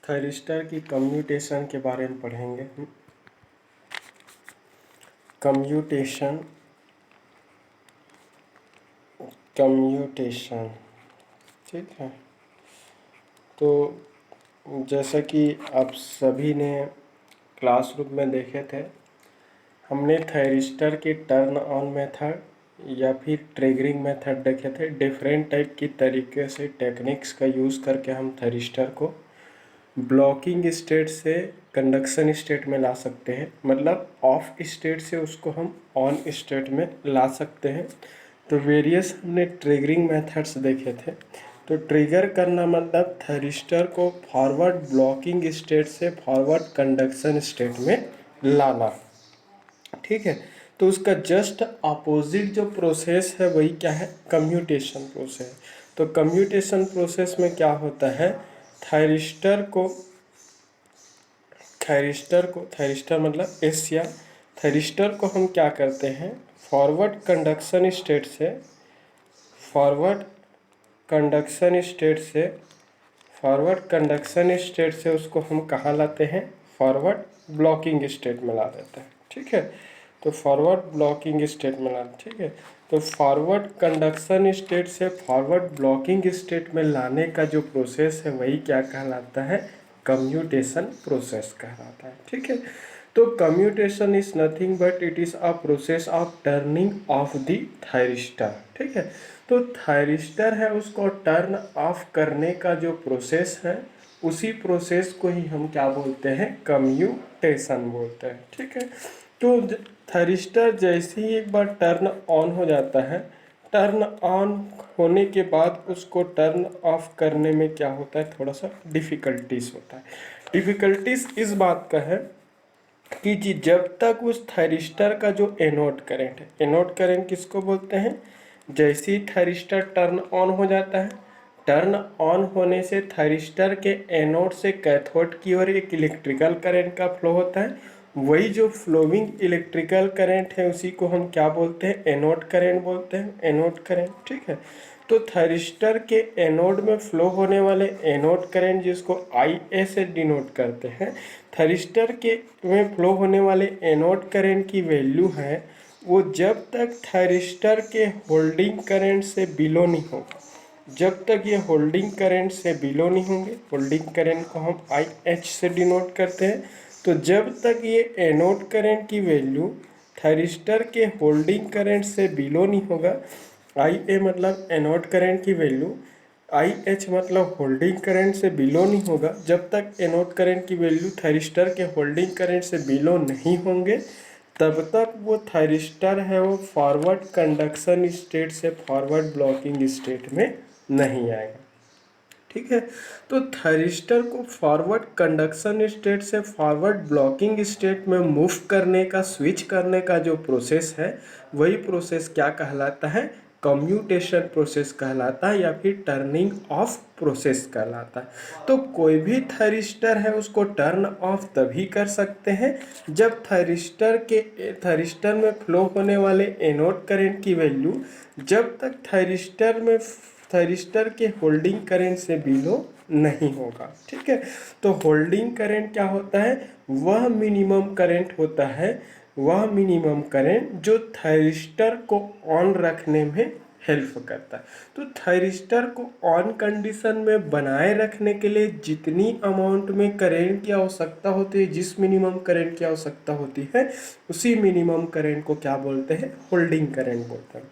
Thyristor की commutation के बारे में पढ़ेंगे। कम्यूटेशन ठीक है। तो जैसा कि आप सभी ने क्लासरूम में देखे थे, हमने थायरिस्टर के टर्न ऑन मेथड या फिर ट्रिगरिंग मेथड देखे थे। डिफरेंट टाइप की तरीके से टेक्निक्स का यूज़ करके हम थायरिस्टर को ब्लॉकिंग स्टेट से कंडक्शन स्टेट में ला सकते हैं, मतलब ऑफ स्टेट से उसको हम ऑन स्टेट में ला सकते हैं। तो वेरियस हमने ट्रिगरिंग मेथड्स देखे थे। तो ट्रिगर करना मतलब थायरिस्टर को फॉरवर्ड ब्लॉकिंग स्टेट से फॉरवर्ड कंडक्शन स्टेट में लाना, ठीक है। तो उसका जस्ट अपोजिट जो प्रोसेस है वही क्या है, कम्यूटेशन प्रोसेस। तो कम्यूटेशन प्रोसेस में क्या होता है, थायरिस्टर मतलब एशिया, थायरिस्टर को हम क्या करते हैं, फॉरवर्ड कंडक्शन स्टेट से उसको हम कहाँ लाते हैं, फॉरवर्ड ब्लॉकिंग स्टेट में ला देते हैं, ठीक है। तो फॉरवर्ड ब्लॉकिंग स्टेट में लाना, ठीक है। तो फॉरवर्ड कंडक्शन स्टेट से फॉरवर्ड ब्लॉकिंग स्टेट में लाने का जो प्रोसेस है वही क्या कहलाता है, कम्यूटेशन प्रोसेस कहलाता है, ठीक है। तो commutation is nothing but it is a process of turning of the thyristor, ठीक है। तो थायरिस्टर है उसको टर्न ऑफ करने का जो प्रोसेस है, उसी प्रोसेस को ही हम क्या बोलते हैं, कम्यूटेशन बोलते हैं, ठीक है। तो थायरिस्टर जैसे ही एक बार टर्न ऑन हो जाता है, टर्न ऑन होने के बाद उसको टर्न ऑफ करने में क्या होता है, थोड़ा सा डिफ़िकल्टीज होता है। डिफ़िकल्टीज इस बात का है कि जी जब तक उस थायरिस्टर का जो एनोड करंट है, एनोड करंट किसको बोलते हैं, जैसे ही थायरिस्टर टर्न ऑन हो जाता है, टर्न ऑन होने से थायरिस्टर के एनोड से कैथोड की ओर एक इलेक्ट्रिकल करंट का फ्लो होता है। वही जो फ्लोइंग इलेक्ट्रिकल करंट है उसी को हम क्या बोलते हैं, एनोड करंट बोलते हैं, एनोड करंट, ठीक है। तो थायरिस्टर के एनोड में फ्लो होने वाले एनोड करंट जिसको IA से डिनोट करते हैं, थायरिस्टर के में फ्लो होने वाले एनोड करंट की वैल्यू है वो जब तक थायरिस्टर के होल्डिंग करंट से बिलो नहीं होगा, जब तक ये होल्डिंग करंट से बिलो नहीं होंगे, होल्डिंग करंट को हम IH से डिनोट करते हैं। तो जब तक ये एनोड करंट की वैल्यू थायरिस्टर के होल्डिंग करंट से बिलो नहीं होगा, IA मतलब एनोड करंट की वैल्यू, IH मतलब होल्डिंग करंट से बिलो नहीं होगा, जब तक एनोड करंट की वैल्यू थायरिस्टर के होल्डिंग करंट से बिलो नहीं होंगे तब तक वो थायरिस्टर है वो फॉरवर्ड कंडक्शन स्टेट से फॉरवर्ड ब्लॉकिंग स्टेट में नहीं आएगा, ठीक है। तो थायरिस्टर को फॉरवर्ड कंडक्शन स्टेट से फॉरवर्ड ब्लॉकिंग स्टेट में मूव करने का, स्विच करने का जो प्रोसेस है वही प्रोसेस क्या कहलाता है, कम्यूटेशन प्रोसेस कहलाता है या फिर टर्निंग ऑफ प्रोसेस कहलाता है। तो कोई भी थायरिस्टर है उसको टर्न ऑफ तभी कर सकते हैं जब थायरिस्टर में फ्लो होने वाले एनोड करंट की वैल्यू जब तक थायरिस्टर के होल्डिंग करंट से बिलो नहीं होगा, ठीक है। तो होल्डिंग करंट क्या होता है, वह मिनिमम करंट होता है, वह मिनिमम करंट जो थायरिस्टर को ऑन रखने में हेल्प करता है। तो थायरिस्टर को ऑन कंडीशन में बनाए रखने के लिए जितनी अमाउंट में करंट की आवश्यकता होती है, जिस मिनिमम करंट की आवश्यकता होती है, उसी मिनिमम करंट को क्या बोलते हैं, होल्डिंग करंट बोलते हैं।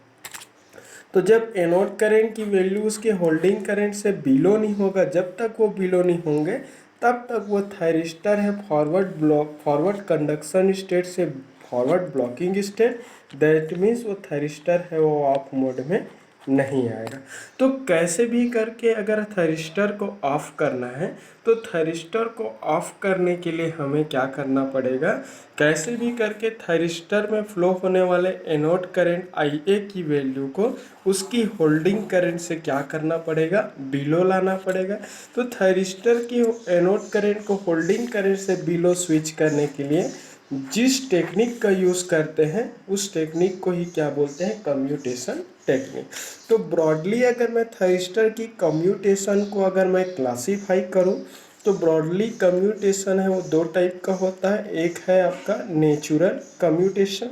तो जब एनोड करंट की वैल्यू उसके होल्डिंग करंट से बिलो नहीं होगा, जब तक वो बिलो नहीं होंगे तब तक वो थायरिस्टर है फॉरवर्ड कंडक्शन स्टेट से forward blocking state, that means वो थायरिस्टर है वो ऑफ मोड में नहीं आएगा। तो कैसे भी करके अगर थायरिस्टर को ऑफ करना है तो थायरिस्टर को ऑफ करने के लिए हमें क्या करना पड़ेगा, कैसे भी करके थायरिस्टर में फ्लो होने वाले एनोड करंट IA की वैल्यू को उसकी होल्डिंग करंट से क्या करना पड़ेगा, बिलो लाना पड़ेगा। तो थायरिस्टर की एनोड करंट को होल्डिंग करंट से बिलो स्विच करने के लिए जिस टेक्निक का यूज़ करते हैं उस टेक्निक को ही क्या बोलते हैं, कम्यूटेशन टेक्निक। तो ब्रॉडली अगर मैं थायरिस्टर की कम्यूटेशन को अगर मैं क्लासीफाई करूं तो ब्रॉडली कम्यूटेशन है वो दो टाइप का होता है, एक है आपका नेचुरल कम्यूटेशन,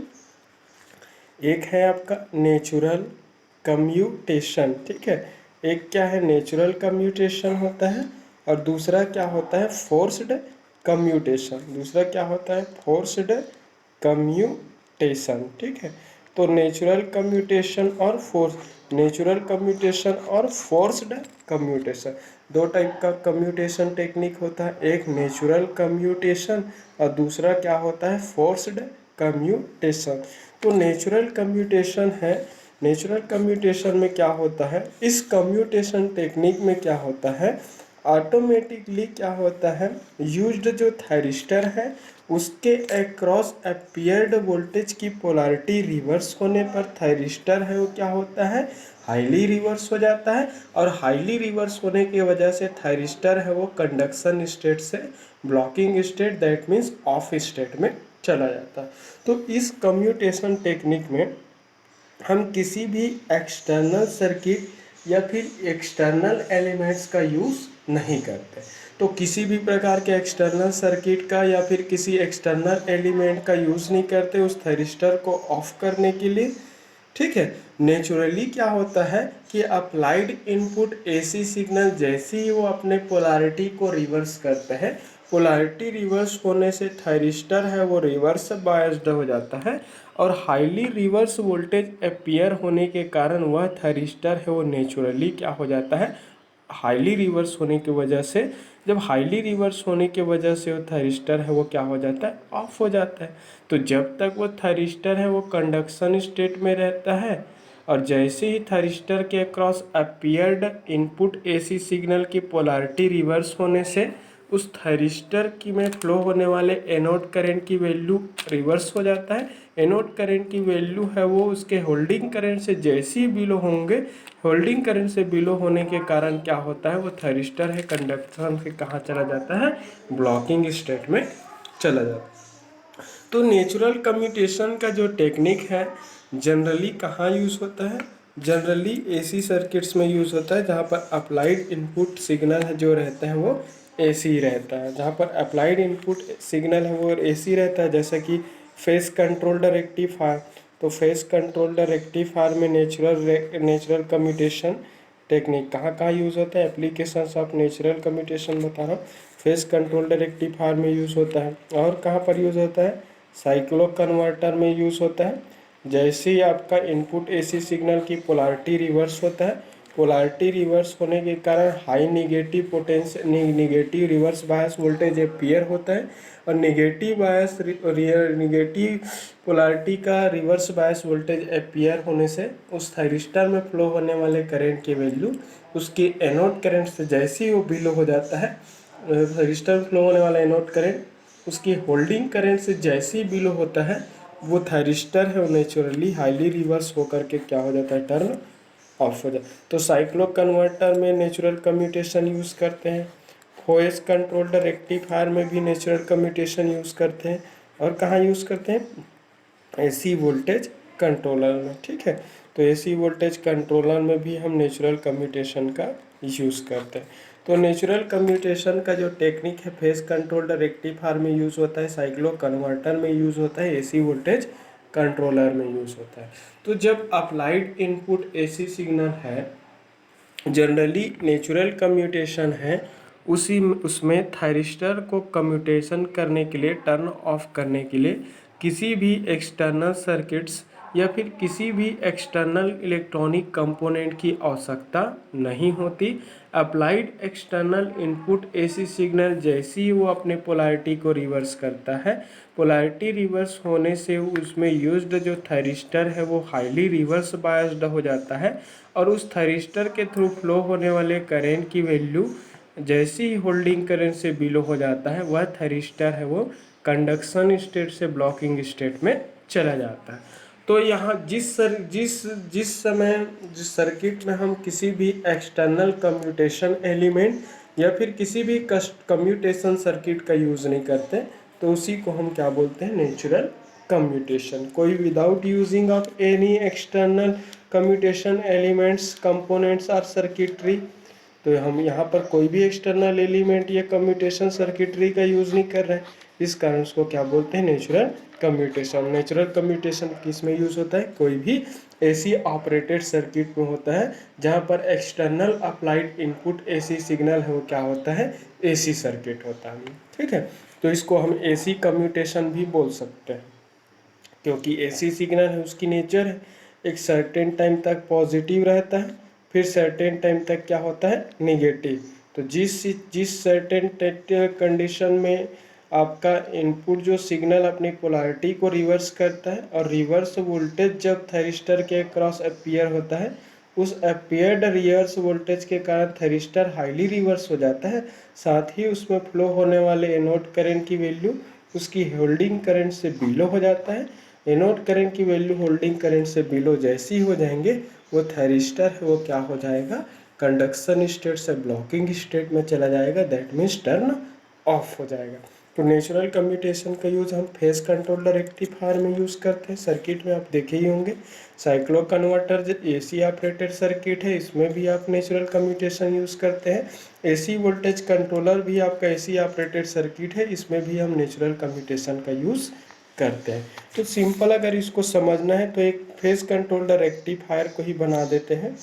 एक है आपका नेचुरल कम्यूटेशन, ठीक है। एक क्या है नेचुरल कम्यूटेशन होता है और दूसरा क्या होता है फोर्स्ड कम्यूटेशन, दूसरा क्या होता है फोर्स्ड कम्यूटेशन, ठीक है। तो नेचुरल कम्यूटेशन और फोर्स्ड कम्यूटेशन दो टाइप का कम्यूटेशन टेक्निक होता है, एक नेचुरल कम्यूटेशन और दूसरा क्या होता है फोर्स्ड कम्यूटेशन। तो नेचुरल कम्यूटेशन में क्या होता है, इस कम्यूटेशन टेक्निक में क्या होता है, ऑटोमेटिकली क्या होता है यूज्ड जो थायरिस्टर है उसके अक्रॉस अपियर्ड वोल्टेज की पोलैरिटी रिवर्स होने पर थायरिस्टर है वो क्या होता है हाईली रिवर्स हो जाता है, और हाईली रिवर्स होने की वजह से थायरिस्टर है वो कंडक्शन स्टेट से blocking state that means of state में चला जाता है। तो इस कम्यूटेशन टेक्निक में हम किसी भी एक्सटर्नल सर्किट या फिर एक्सटर्नल एलिमेंट्स का यूज़ नहीं करते। तो किसी भी प्रकार के एक्सटर्नल सर्किट का या फिर किसी एक्सटर्नल एलिमेंट का यूज़ नहीं करते उस थैरिस्टर को ऑफ करने के लिए, ठीक है। नेचुरली क्या होता है कि अप्लाइड इनपुट एसी सिग्नल जैसे ही वो अपने पोलैरिटी को रिवर्स करते हैं, पोलैरिटी रिवर्स होने से थायरिस्टर है वो रिवर्स बायस्ड हो जाता है और हाईली रिवर्स वोल्टेज अपीयर होने के कारण वह थायरिस्टर है वो नेचुरली क्या हो जाता है हाईली रिवर्स होने की वजह से, जब हाईली रिवर्स होने की वजह से वो थायरिस्टर है वो क्या हो जाता है ऑफ हो जाता है। तो जब तक वो थायरिस्टर है वो कंडक्शन स्टेट में रहता है और जैसे ही थायरिस्टर के across appeared input AC signal की पोलैरिटी रिवर्स होने से उस थायरिस्टर की में फ्लो होने वाले एनोड करंट की वैल्यू रिवर्स हो जाता है। एनोड करंट की वैल्यू है वो उसके होल्डिंग करंट से जैसे ही बिलो होंगे, होल्डिंग करंट से बिलो होने के कारण क्या होता है वो थायरिस्टर है कंडक्शन से कहाँ चला जाता है ब्लॉकिंग स्टेट में चला जाता है। तो नेचुरल कम्यूटेशन का जो टेक्निक है जनरली कहाँ यूज़ होता है, जनरली एसी सर्किट्स में यूज़ होता है जहाँ पर अप्लाइड इनपुट सिग्नल है जो रहते हैं वो एसी रहता है, जहाँ पर अप्लाइड इनपुट सिग्नल है वो एसी रहता है, जैसे कि फेस कंट्रोल्ड रेक्टिफायर। तो फेस कंट्रोल्ड रेक्टिफायर में नेचुरल कम्यूटेशन टेक्निक कहाँ कहाँ यूज़ होता है, एप्लीकेशंस ऑफ नेचुरल कम्यूटेशन बता रहा हूँ। फेस कंट्रोल्ड रेक्टिफायर में यूज़ होता है और कहाँ पर यूज़ होता है साइक्लो कन्वर्टर में यूज़ होता है। जैसे ही आपका इनपुट एसी सिग्नल की पोलैरिटी रिवर्स होता है, पोलैरिटी रिवर्स होने के कारण high negative potential negative reverse bias voltage appear होता है और निगेटिव पोलैरिटी का रिवर्स बायस वोल्टेज अपीयर होने से उस थायरिस्टर में फ्लो होने वाले करंट की वैल्यू उसकी एनोड करंट से जैसे ही वो बिलो हो जाता है, थायरिस्टर में फ्लो होने वाला एनोड करंट उसकी होल्डिंग करंट से जैसे ही बिलो होता है वो थायरिस्टर है वो नेचुरली हाईली रिवर्स होकर के क्या हो जाता है टर्न ऑफ हो जाता है। तो साइक्लो कन्वर्टर में नेचुरल कम्यूटेशन यूज़ करते हैं, फोएस कंट्रोल्ड रेक्टिफायर में भी नेचुरल कम्यूटेशन यूज़ करते हैं और कहाँ यूज़ करते हैं एसी वोल्टेज कंट्रोलर में, ठीक है। तो एसी वोल्टेज कंट्रोलर में भी हम नेचुरल कम्यूटेशन का यूज़ करते हैं। तो नेचुरल कम्यूटेशन का जो टेक्निक है फेस कंट्रोल्ड रेक्टिफायर में यूज़ होता है, साइक्लो कन्वर्टर में यूज़ होता है, एसी वोल्टेज कंट्रोलर में यूज़ होता है। तो जब अप्लाइड इनपुट एसी सिग्नल है जनरली नेचुरल कम्यूटेशन है उसमें थायरिस्टर को कम्यूटेशन करने के लिए टर्न ऑफ करने के लिए किसी भी एक्सटर्नल सर्किट्स या फिर किसी भी एक्सटर्नल इलेक्ट्रॉनिक कंपोनेंट की आवश्यकता नहीं होती। Applied external input AC signal जैसे ही वो अपने पोलैरिटी को रिवर्स करता है, पोलैरिटी रिवर्स होने से उसमें यूज्ड जो थायरिस्टर है वो हाईली रिवर्स बायस्ड हो जाता है और उस थायरिस्टर के थ्रू फ्लो होने वाले करेंट की वैल्यू जैसे ही होल्डिंग करंट से बिलो हो जाता है वह थायरिस्टर है वो कंडक्शन स्टेट से ब्लॉकिंग स्टेट में चला जाता है। तो यहाँ जिस समय जिस सर्किट में हम किसी भी एक्सटर्नल कम्यूटेशन एलिमेंट या फिर किसी भी कम्यूटेशन सर्किट का यूज़ नहीं करते तो उसी को हम क्या बोलते हैं नेचुरल कम्यूटेशन। कोई without using of any external commutation elements components और सर्किटरी, तो हम यहाँ पर कोई भी एक्सटर्नल एलिमेंट या कम्यूटेशन सर्किटरी का यूज़ नहीं कर रहे हैं, इस कारण उसको क्या बोलते हैं, नेचुरल कम्यूटेशन। नेचुरल कम्यूटेशन किस में यूज़ होता है, कोई भी एसी ऑपरेटेड सर्किट में होता है जहाँ पर external applied input AC signal है वो क्या होता है, एसी सर्किट होता है। ठीक है, तो इसको हम एसी कम्यूटेशन भी बोल सकते हैं, क्योंकि एसी सिग्नल है उसकी नेचर है एक सर्टेन टाइम तक पॉजिटिव रहता है, फिर सर्टेन टाइम तक क्या होता है, निगेटिव। तो जिस सर्टेन कंडीशन में आपका इनपुट जो सिग्नल अपनी पोलैरिटी को रिवर्स करता है और रिवर्स वोल्टेज जब थैरिस्टर के क्रॉस अपीयर होता है, उस अपीयर्ड रिवर्स वोल्टेज के कारण थैरिस्टर हाईली रिवर्स हो जाता है, साथ ही उसमें फ्लो होने वाले एनोड करंट की वैल्यू उसकी होल्डिंग करंट से बिलो हो जाता है। एनोड करंट की वैल्यू होल्डिंग करंट से बिलो जैसे ही हो जाएंगे वो थैरिस्टर है वो क्या हो जाएगा, कंडक्शन स्टेट से ब्लॉकिंग स्टेट में चला जाएगा, दैट मीन्स टर्न ऑफ हो जाएगा। तो नेचुरल कम्यूटेशन का यूज़ हम फेस कंट्रोलर रेक्टिफायर में यूज़ करते हैं। सर्किट में आप देखे ही होंगे, साइक्लो कन्वर्टर जो एसी ऑपरेटेड सर्किट है इसमें भी आप नेचुरल कम्यूटेशन यूज़ करते हैं। एसी वोल्टेज कंट्रोलर भी आपका एसी ऑपरेटेड सर्किट है, इसमें भी हम नेचुरल कम्यूटेशन का यूज़ करते हैं। तो सिंपल अगर इसको समझना है तो एक फेस कंट्रोलर रेक्टिफायर को ही बना देते हैं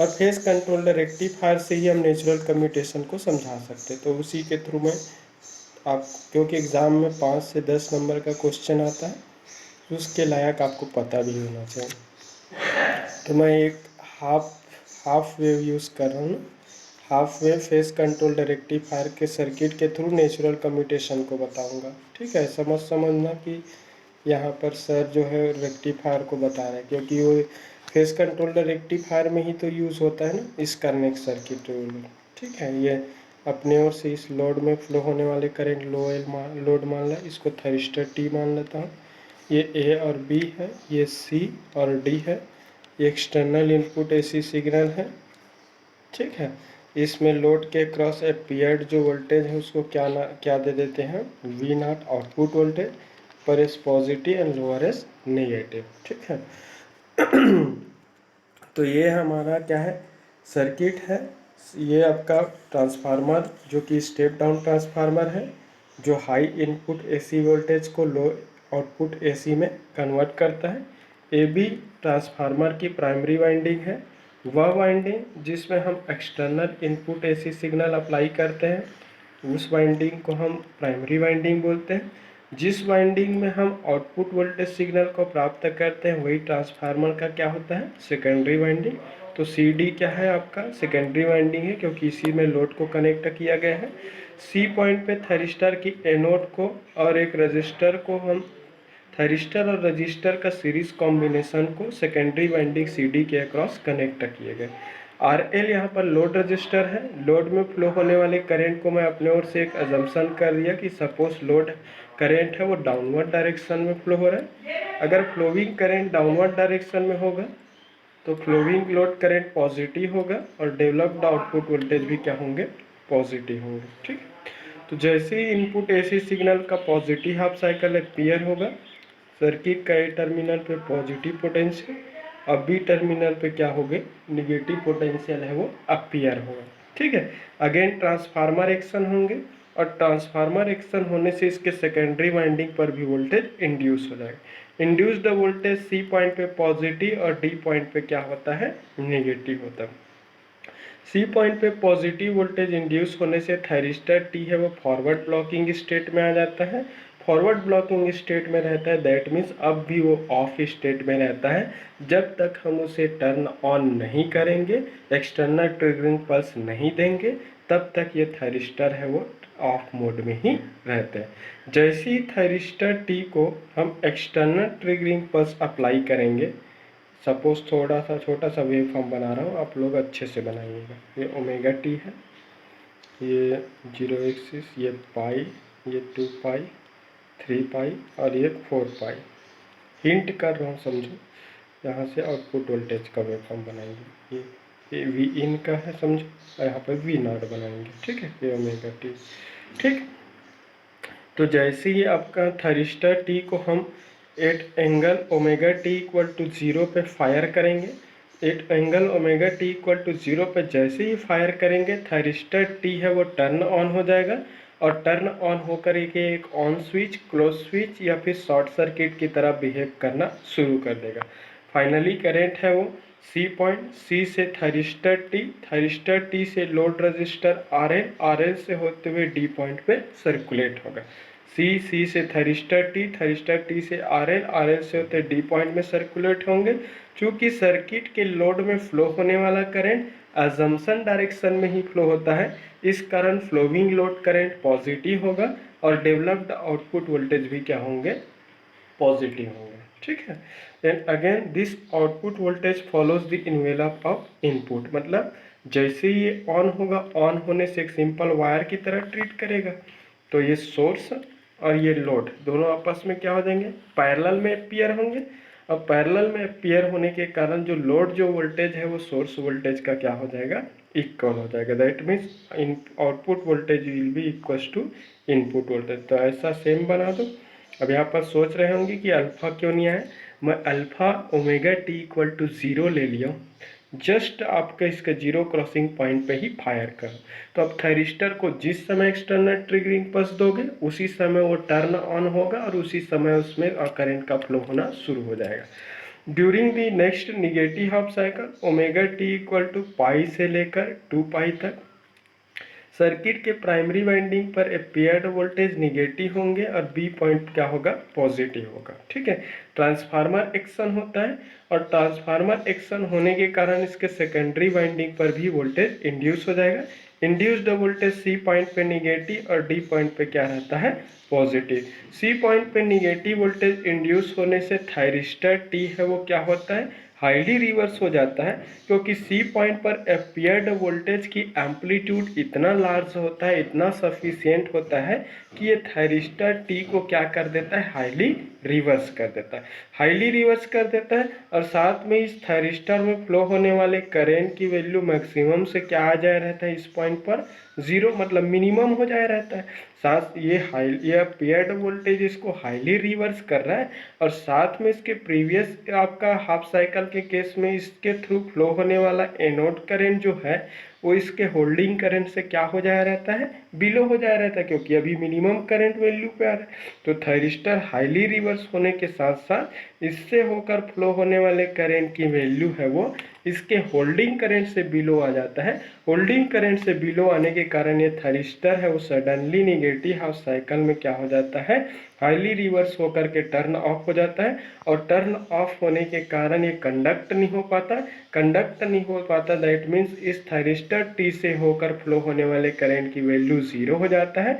और फेस कंट्रोलर रेक्टिफायर से ही हम नेचुरल कम्यूटेशन को समझा सकते हैं। तो उसी के थ्रू में आप, क्योंकि एग्ज़ाम में 5 से 10 नंबर का क्वेश्चन आता है तो उसके लायक आपको पता भी होना चाहिए। तो मैं एक हाफ वेव यूज़ कर रहा हूँ, half wave face control rectifier के सर्किट के थ्रू नेचुरल कम्यूटेशन को बताऊंगा। ठीक है, समझना कि यहाँ पर सर जो है रेक्टिफायर को बता रहे हैं, क्योंकि वो फेस कंट्रोल रेक्टिफायर में ही तो यूज़ होता है ना इस कनेक्ट सर्किट रूल। ठीक है, ये अपने ओर से इस लोड में फ्लो होने वाले करंट लोड मान ला, इसको थैरिस्टर टी मान लेता हूँ। ये ए और बी है, ये सी और डी है, ये एक्सटर्नल इनपुट एसी सिग्नल है। ठीक है, इसमें लोड के क्रॉस अपीयर्ड जो वोल्टेज है उसको क्या दे देते हैं, वी नॉट आउटपुट वोल्टेज, पर S positive and lower S negative. ठीक है तो ये हमारा क्या है, सर्किट है। ये आपका ट्रांसफार्मर जो कि स्टेप डाउन ट्रांसफार्मर है, जो हाई इनपुट एसी वोल्टेज को लो आउटपुट एसी में कन्वर्ट करता है। ए बी ट्रांसफार्मर की प्राइमरी वाइंडिंग है, वह वाइंडिंग जिसमें हम external input AC signal apply करते हैं उस वाइंडिंग को हम प्राइमरी वाइंडिंग बोलते हैं। जिस वाइंडिंग में हम आउटपुट वोल्टेज सिग्नल को प्राप्त करते हैं वही ट्रांसफार्मर का क्या होता है, सेकेंडरी वाइंडिंग। तो सी डी क्या है आपका, सेकेंडरी वाइंडिंग है, क्योंकि इसी में लोड को कनेक्ट किया गया है। सी पॉइंट पे थैरिस्टर की एनोड को और एक रजिस्टर को हम, थैरिस्टर और रजिस्टर का सीरीज कॉम्बिनेशन को सेकेंडरी वाइंडिंग सी डी के अक्रॉस कनेक्ट किए गए। आर एल यहाँ पर लोड रजिस्टर है, लोड में फ्लो होने वाले करंट को मैं अपने ओर से एक अजम्पशन कर दिया कि सपोज लोड करंट है वो डाउनवर्ड डायरेक्शन में फ्लो हो रहा है। अगर फ्लोइंग करंट डाउनवर्ड डायरेक्शन में होगा तो फ्लोइंग लोड करंट पॉजिटिव होगा और डेवलप्ड आउटपुट वोल्टेज भी क्या होंगे, पॉजिटिव होंगे। ठीक, तो जैसे ही इनपुट एसी सिग्नल का पॉजिटिव हाफ साइकिल अपीयर होगा, सर्किट का ए टर्मिनल पे पॉजिटिव पोटेंशियल, अब बी टर्मिनल पे क्या होगा, निगेटिव पोटेंशियल है वो अपीयर होगा। ठीक है, अगेन ट्रांसफार्मर एक्शन होंगे और ट्रांसफार्मर एक्शन होने से इसके सेकेंडरी वाइंडिंग पर भी वोल्टेज इंड्यूस हो जाएगा। Induce the voltage C point पे पॉजिटिव और डी पॉइंट पे क्या होता है, नेगेटिव होता है। सी पॉइंट पे पॉजिटिव वोल्टेज इंड्यूस होने से थैरिस्टर टी है वो फॉरवर्ड ब्लॉकिंग स्टेट में आ जाता है। फॉरवर्ड ब्लॉकिंग स्टेट में रहता है, दैट मीन्स अब भी वो ऑफ स्टेट में रहता है जब तक हम उसे टर्न ऑन नहीं करेंगे, एक्सटर्नल ट्रिगरिंग पल्स नहीं देंगे, तब तक ये थैरिस्टर है वो ऑफ मोड में ही रहते हैं। जैसे ही थैरिस्टर टी को हम एक्सटर्नल ट्रिगरिंग पल्स अप्लाई करेंगे, सपोज थोड़ा सा छोटा सा वेव फॉर्म बना रहा हूँ, आप लोग अच्छे से बनाइएगा। ये ओमेगा टी है, ये 0 एक्सिस, ये पाई, ये 2 पाई, 3 पाई और ये 4 पाई। हिंट कर रहा हूँ समझो, यहाँ से आउटपुट वोल्टेज का वेव फॉर्म बनाएंगे। ये वी इन का है समझो, और यहाँ पर वी नॉट बनाएंगे। ठीक है, ये ओमेगा टी। ठीक, तो जैसे ही आपका थैरिस्टर टी को हम at angle omega T equal to 0 पे फायर करेंगे, at angle omega T equal to 0 पे जैसे ही फायर करेंगे थायरिस्टर टी है वो टर्न ऑन हो जाएगा और टर्न ऑन होकर एक ऑन स्विच, क्लोज स्विच या फिर शॉर्ट सर्किट की तरह बिहेव करना शुरू कर देगा। फाइनली करेंट है वो सी पॉइंट, सी से थायरिस्टर टी से लोड रजिस्टर आर एल से होते हुए डी पॉइंट पे सर्कुलेट होगा। सी से थायरिस्टर टी से आर एल से होते डी पॉइंट में सर्कुलेट होंगे। चूंकि सर्किट के लोड में फ्लो होने वाला करंट अजम्पशन डायरेक्शन में ही फ्लो होता है, इस कारण फ्लोइंग लोड करंट पॉजिटिव होगा और डेवलप्ड आउटपुट वोल्टेज भी क्या होंगे, पॉजिटिव होंगे। ठीक है, then again this output voltage follows the envelope of input, मतलब जैसे ये ऑन होगा, ऑन होने से एक सिंपल वायर की तरह ट्रीट करेगा। तो ये सोर्स और ये लोड दोनों आपस में क्या हो जाएंगे, पैरेलल में अपीयर होंगे। अब पैरेलल में अपीयर होने के कारण जो लोड जो वोल्टेज है वो सोर्स वोल्टेज का क्या हो जाएगा, इक्वल हो जाएगा। That means in output voltage will be equal to input voltage. तो ऐसा सेम बना दो। अब यहाँ पर सोच रहे होंगे कि अल्फा क्यों नहीं आया, मैं alpha omega T equal to 0 ले लिया, जस्ट आपका इसका 0 क्रॉसिंग पॉइंट पे ही फायर करो। तो अब थायरिस्टर को जिस समय एक्सटर्नल ट्रिगरिंग पल्स दोगे उसी समय वो टर्न ऑन होगा और उसी समय उसमें करंट का फ्लो होना शुरू हो जाएगा। During the next negative half cycle omega T equal to pi से लेकर 2 पाई तक सर्किट के प्राइमरी वाइंडिंग पर एपियर्ड वोल्टेज निगेटिव होंगे और बी पॉइंट क्या होगा, पॉजिटिव होगा। ठीक है, ट्रांसफार्मर एक्शन होता है और ट्रांसफार्मर एक्शन होने के कारण इसके सेकेंडरी वाइंडिंग पर भी वोल्टेज इंड्यूस हो जाएगा। इंड्यूस्ड वोल्टेज सी पॉइंट पे निगेटिव और डी पॉइंट पे क्या रहता है, पॉजिटिव। सी पॉइंट पे निगेटिव वोल्टेज इंड्यूस होने से थायरिस्टर टी है वो क्या होता है, हाईली रिवर्स हो जाता है, क्योंकि सी पॉइंट पर एपियर्ड वोल्टेज की एम्पलीट्यूड इतना लार्ज होता है, इतना सफिशियंट होता है कि ये थायरिस्टर टी को क्या कर देता है, हाईली रिवर्स कर देता है। हाईली रिवर्स कर देता है और साथ में इस थायरिस्टर में फ्लो होने वाले करेंट की वैल्यू मैक्सिमम से क्या आ जाए रहता है, इस पॉइंट पर 0, मतलब मिनिमम हो जाए रहता है। साथ ये एपियर्ड वोल्टेज इसको हाईली रिवर्स कर रहा है और साथ में इसके प्रीवियस आपका हाफ साइकिल के केस में इसके थ्रू फ्लो होने वाला एनोड करंट जो है वो इसके होल्डिंग करंट से क्या हो जाया रहता है, बिलो हो जाया रहता है, क्योंकि अभी मिनिमम करंट वैल्यू पे आ रहा है। तो थायरिस्टर हाईली रिवर्स होने के साथ साथ इससे होकर फ्लो होने वाले करंट की वैल्यू है वो इसके होल्डिंग करंट से बिलो आ जाता है। होल्डिंग करंट से बिलो आने के कारण ये थायरिस्टर है वो सडनली निगेटिव हाफ साइकिल में क्या हो जाता है, हाईली रिवर्स होकर के टर्न ऑफ हो जाता है और टर्न ऑफ होने के कारण ये कंडक्ट नहीं हो पाता। कंडक्ट नहीं हो पाता दैट मीन्स इस थायरिस्टर टी से होकर फ्लो होने वाले करंट की वैल्यू 0 हो जाता है।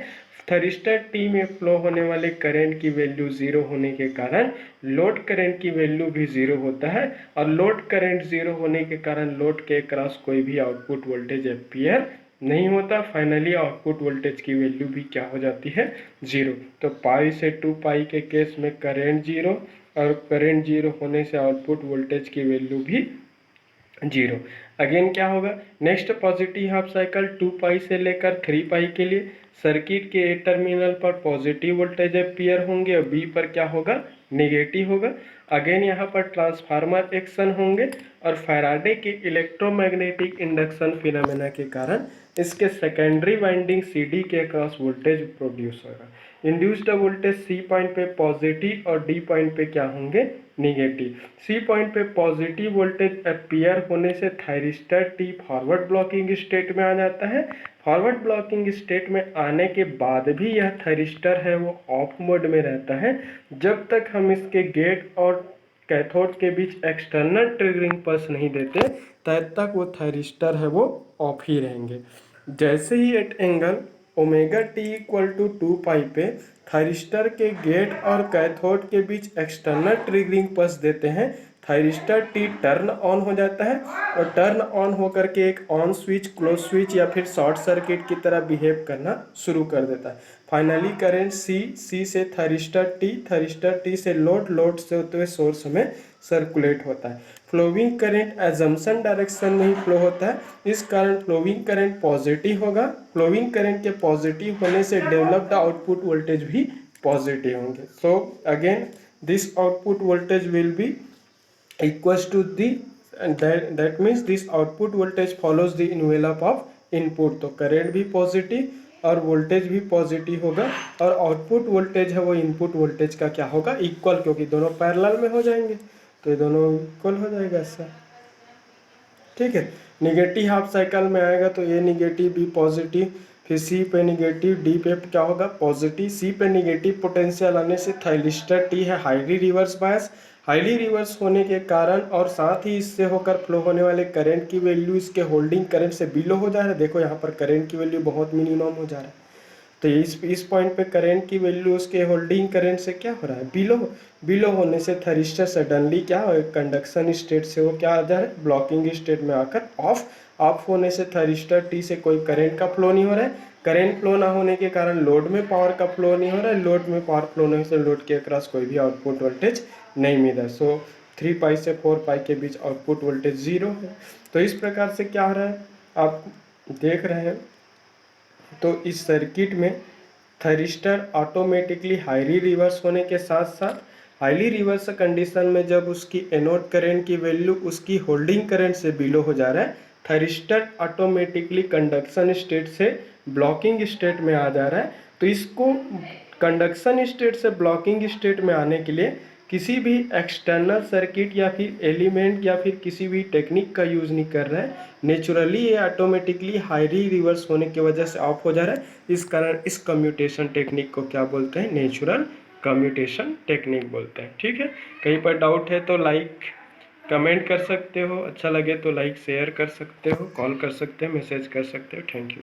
थायरिस्टर टी में फ्लो होने वाले करंट की वैल्यू 0 होने के कारण लोड करंट की वैल्यू भी 0 होता है और लोड करंट 0 होने के कारण लोड के क्रॉस कोई भी आउटपुट वोल्टेज अपीयर नहीं होता। फाइनली आउटपुट वोल्टेज की वैल्यू भी क्या हो जाती है, 0। तो पाई से 2 पाई के केस में करंट 0 और करंट 0 होने से आउटपुट वोल्टेज की वैल्यू भी 0। अगेन क्या होगा, नेक्स्ट पॉजिटिव हाफ साइकिल 2 पाई से लेकर 3 पाई के लिए सर्किट के ए टर्मिनल पर पॉजिटिव वोल्टेज अपीयर होंगे और बी पर क्या होगा, नेगेटिव होगा। अगेन यहाँ पर ट्रांसफार्मर एक्शन होंगे और फैराडे के इलेक्ट्रोमैग्नेटिक इंडक्शन फिनोमेना के कारण इसके सेकेंडरी वाइंडिंग सीडी के अक्रॉस वोल्टेज प्रोड्यूस होगा। इंड्यूस्ड वोल्टेज सी पॉइंट पे पॉजिटिव और डी पॉइंट पे क्या होंगे, निगेटिव। सी पॉइंट पे पॉजिटिव वोल्टेज अपीयर होने से thyristor T forward blocking state में आ जाता है। फॉरवर्ड ब्लॉकिंग स्टेट में आने के बाद भी यह थायरिस्टर है वो ऑफ मोड में रहता है जब तक हम इसके गेट और कैथोड के बीच एक्सटर्नल ट्रिगरिंग पल्स नहीं देते, तब तक वो थायरिस्टर है वो ऑफ ही रहेंगे। जैसे ही at angle omega T equal to 2 pi पे थायरिस्टर के गेट और कैथोड के बीच एक्सटर्नल ट्रिगरिंग पल्स देते हैं, थायरिस्टर टी टर्न ऑन हो जाता है और टर्न ऑन होकर के एक ऑन स्विच, क्लोज स्विच या फिर शॉर्ट सर्किट की तरह बिहेव करना शुरू कर देता है। फाइनली करंट सी से थायरिस्टर टी से लोड से होते हुए सोर्स में सर्कुलेट होता है। फ्लोइंग करंट एजम्पशन डायरेक्शन में ही फ्लो होता है, इस कारण फ्लोइंग करंट पॉजिटिव होगा। फ्लोइंग करंट के पॉजिटिव होने से डेवलप्ड आउटपुट वोल्टेज भी पॉजिटिव होंगे। So again this output voltage will be equals to the and that means this output voltage follows the envelope of input. तो current भी positive और voltage भी positive होगा, और आउटपुट वोल्टेज है वो इनपुट वोल्टेज का क्या होगा, इक्वल, क्योंकि दोनों पैरेलल में हो जाएंगे, तो ये दोनों इक्वल हो जाएगा इससे। ठीक है, निगेटिव हाफ साइकिल में आएगा तो ए निगेटिव बी पॉजिटिव, फिर सी पे निगेटिव डी पे क्या होगा पॉजिटिव। सी पे निगेटिव पोटेंशियल आने से थाइलिस्टर टी है highly reverse bias, highly reverse होने के कारण और साथ ही इससे होकर फ्लो होने वाले करंट की वैल्यू इसके होल्डिंग करंट से बिलो हो जा रहा है। देखो यहाँ पर करंट की वैल्यू बहुत मिनिमम हो जा रहा है, तो इस पॉइंट पे करंट की वैल्यू उसके होल्डिंग करंट से क्या हो रहा है, बिलो। बिलो होने से थरिस्टर सडनली क्या हो, कंडक्शन स्टेट से वो क्या आ जा रहा है, ब्लॉकिंग स्टेट में आकर ऑफ होने से थरिस्टर टी से कोई करंट का फ्लो नहीं हो रहा है। करंट फ्लो ना होने के कारण लोड में पावर का फ्लो नहीं हो रहा है, लोड में पावर फ्लो नहीं से लोड के अक्रॉस कोई भी आउटपुट वोल्टेज नहीं मिल रहा है। सो 3 पाई से 4 पाई के बीच आउटपुट वोल्टेज 0 है। तो इस प्रकार से क्या हो रहा है आप देख रहे हैं। तो इस सर्किट में थरिस्टर ऑटोमेटिकली हाईली रिवर्स होने के साथ साथ हाईली रिवर्स कंडीशन में जब उसकी एनोड करंट की वैल्यू उसकी होल्डिंग करंट से बिलो हो जा रहा है, थरिस्टर ऑटोमेटिकली कंडक्शन स्टेट से ब्लॉकिंग स्टेट में आ जा रहा है। तो इसको कंडक्शन स्टेट से ब्लॉकिंग स्टेट में आने के लिए किसी भी एक्सटर्नल सर्किट या फिर एलिमेंट या फिर किसी भी टेक्निक का यूज़ नहीं कर रहा है, नेचुरली ये ऑटोमेटिकली हाईली रिवर्स होने की वजह से ऑफ हो जा रहा है। इस कारण इस कम्यूटेशन टेक्निक को क्या बोलते हैं, नेचुरल कम्यूटेशन टेक्निक बोलते हैं। ठीक है, कहीं पर डाउट है तो लाइक कमेंट कर सकते हो, अच्छा लगे तो लाइक शेयर कर सकते हो, कॉल कर सकते हो, मैसेज कर सकते हो। Thank you.